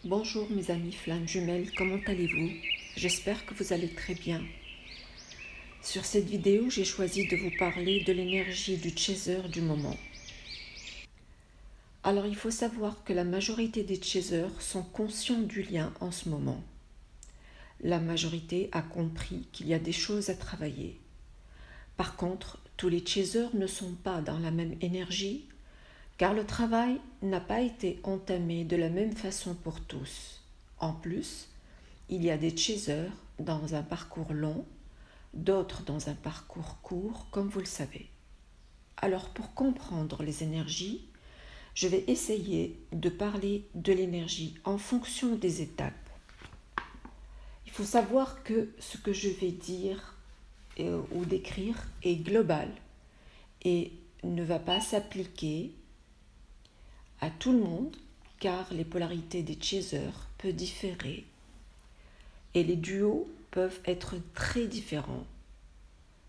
Bonjour mes amis flammes jumelles, comment allez-vous? J'espère que vous allez très bien. Sur cette vidéo, j'ai choisi de vous parler de l'énergie du chaser du moment. Alors il faut savoir que la majorité des chasers sont conscients du lien en ce moment. La majorité a compris qu'il y a des choses à travailler. Par contre, tous les chasers ne sont pas dans la même énergie, car le travail n'a pas été entamé de la même façon pour tous. En plus, il y a des chasers dans un parcours long, d'autres dans un parcours court, comme vous le savez. Alors pour comprendre les énergies, je vais essayer de parler de l'énergie en fonction des étapes. Il faut savoir que ce que je vais dire ou décrire est global et ne va pas s'appliquer à tout le monde, car les polarités des chasers peuvent différer et les duos peuvent être très différents.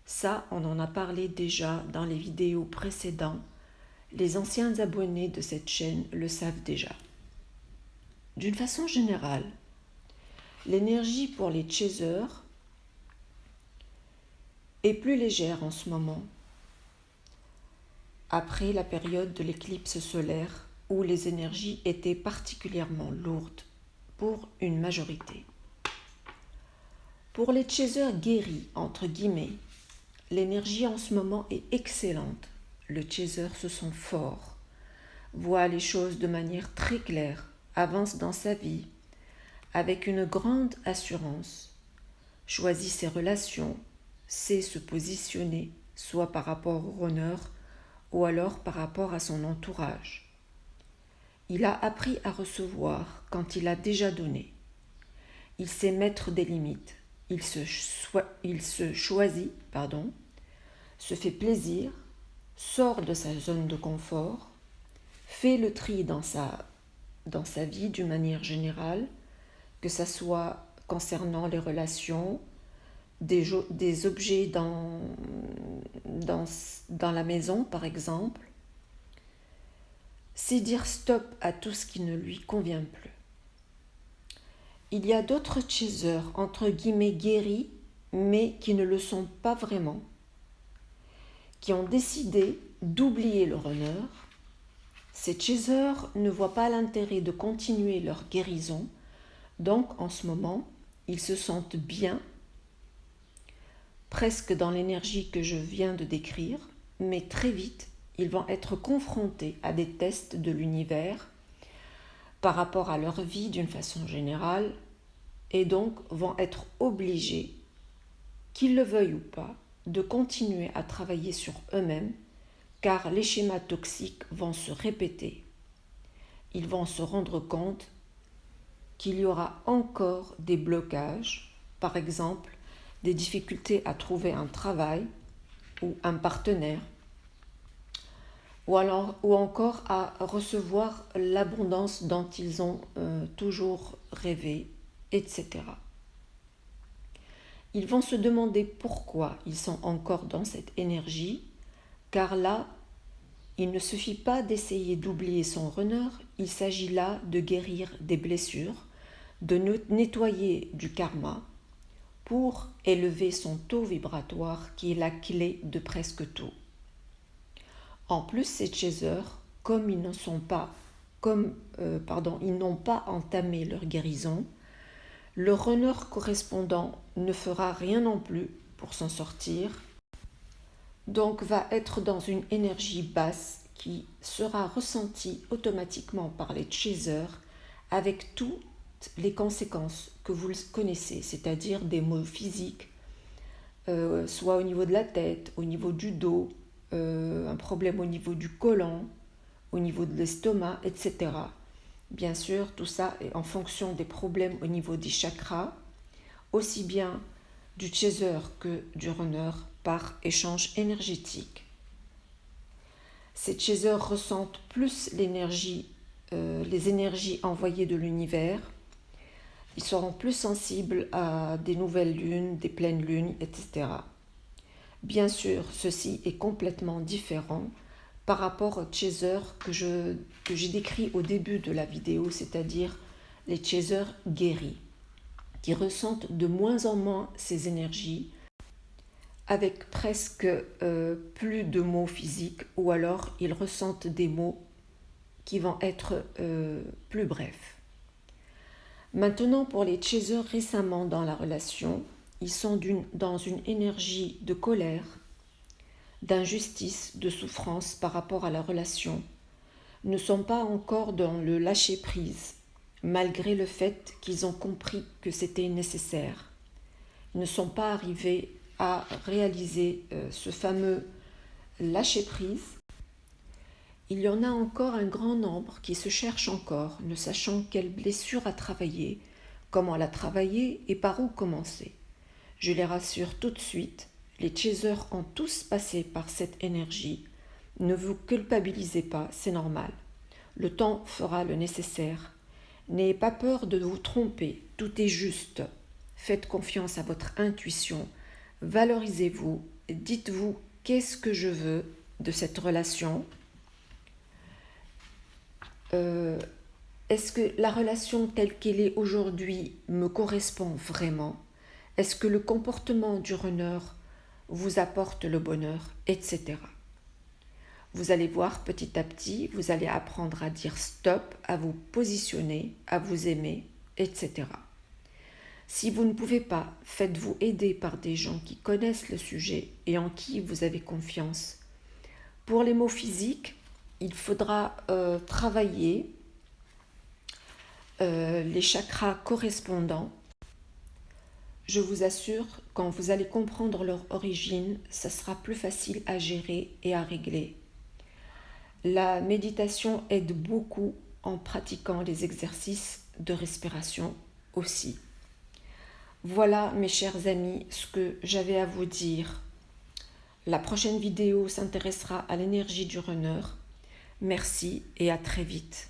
Ça, on en a parlé déjà dans les vidéos précédentes. Les anciens abonnés de cette chaîne le savent déjà. D'une façon générale, l'énergie pour les chasers est plus légère en ce moment, après la période de l'éclipse solaire où les énergies étaient particulièrement lourdes pour une majorité. Pour les chasers guéris, entre guillemets, l'énergie en ce moment est excellente. Le chaser se sent fort, voit les choses de manière très claire, avance dans sa vie avec une grande assurance, choisit ses relations, sait se positionner, soit par rapport au runner ou alors par rapport à son entourage. Il a appris à recevoir quand il a déjà donné. Il sait mettre des limites. Il se choisit, se fait plaisir, sort de sa zone de confort, fait le tri dans sa vie d'une manière générale, que ce soit concernant les relations, des objets dans la maison par exemple, c'est dire stop à tout ce qui ne lui convient plus. Il y a d'autres chasers, entre guillemets guéris, mais qui ne le sont pas vraiment, qui ont décidé d'oublier le runner. Ces chasers ne voient pas l'intérêt de continuer leur guérison, donc en ce moment, ils se sentent bien, presque dans l'énergie que je viens de décrire, mais très vite, ils vont être confrontés à des tests de l'univers par rapport à leur vie d'une façon générale, et donc vont être obligés, qu'ils le veuillent ou pas, de continuer à travailler sur eux-mêmes, car les schémas toxiques vont se répéter. Ils vont se rendre compte qu'il y aura encore des blocages, par exemple des difficultés à trouver un travail ou un partenaire, ou encore à recevoir l'abondance dont ils ont toujours rêvé, etc. Ils vont se demander pourquoi ils sont encore dans cette énergie, car là, il ne suffit pas d'essayer d'oublier son runner, il s'agit là de guérir des blessures, de nettoyer du karma pour élever son taux vibratoire qui est la clé de presque tout. En plus, ces chasers, comme ils n'ont pas entamé leur guérison, le runner correspondant ne fera rien non plus pour s'en sortir, donc va être dans une énergie basse qui sera ressentie automatiquement par les chasers avec toutes les conséquences que vous connaissez, c'est-à-dire des maux physiques, soit au niveau de la tête, au niveau du dos, un problème au niveau du côlon, au niveau de l'estomac, etc. Bien sûr, tout ça est en fonction des problèmes au niveau des chakras, aussi bien du chaser que du runner par échange énergétique. Ces chasers ressentent plus les énergies envoyées de l'univers. Ils seront plus sensibles à des nouvelles lunes, des pleines lunes, etc. Bien sûr, ceci est complètement différent par rapport au chaser que j'ai décrit au début de la vidéo, c'est-à-dire les chasers guéris, qui ressentent de moins en moins ces énergies, avec presque plus de mots physiques, ou alors ils ressentent des mots qui vont être plus brefs. Maintenant, pour les chasers récemment dans la relation, ils sont dans une énergie de colère, d'injustice, de souffrance par rapport à la relation, ne sont pas encore dans le lâcher-prise, malgré le fait qu'ils ont compris que c'était nécessaire. Ils ne sont pas arrivés à réaliser ce fameux lâcher-prise. Il y en a encore un grand nombre qui se cherchent encore, ne sachant quelle blessure à travailler, comment la travailler et par où commencer. Je les rassure tout de suite, les chasers ont tous passé par cette énergie. Ne vous culpabilisez pas, c'est normal. Le temps fera le nécessaire. N'ayez pas peur de vous tromper, tout est juste. Faites confiance à votre intuition, valorisez-vous, dites-vous qu'est-ce que je veux de cette relation. Est-ce que la relation telle qu'elle est aujourd'hui me correspond vraiment? Est-ce que le comportement du runner vous apporte le bonheur, etc. Vous allez voir petit à petit, vous allez apprendre à dire stop, à vous positionner, à vous aimer, etc. Si vous ne pouvez pas, faites-vous aider par des gens qui connaissent le sujet et en qui vous avez confiance. Pour les mots physiques, il faudra travailler les chakras correspondants. Je vous assure, quand vous allez comprendre leur origine, ça sera plus facile à gérer et à régler. La méditation aide beaucoup en pratiquant les exercices de respiration aussi. Voilà mes chers amis ce que j'avais à vous dire. La prochaine vidéo s'intéressera à l'énergie du runner. Merci et à très vite.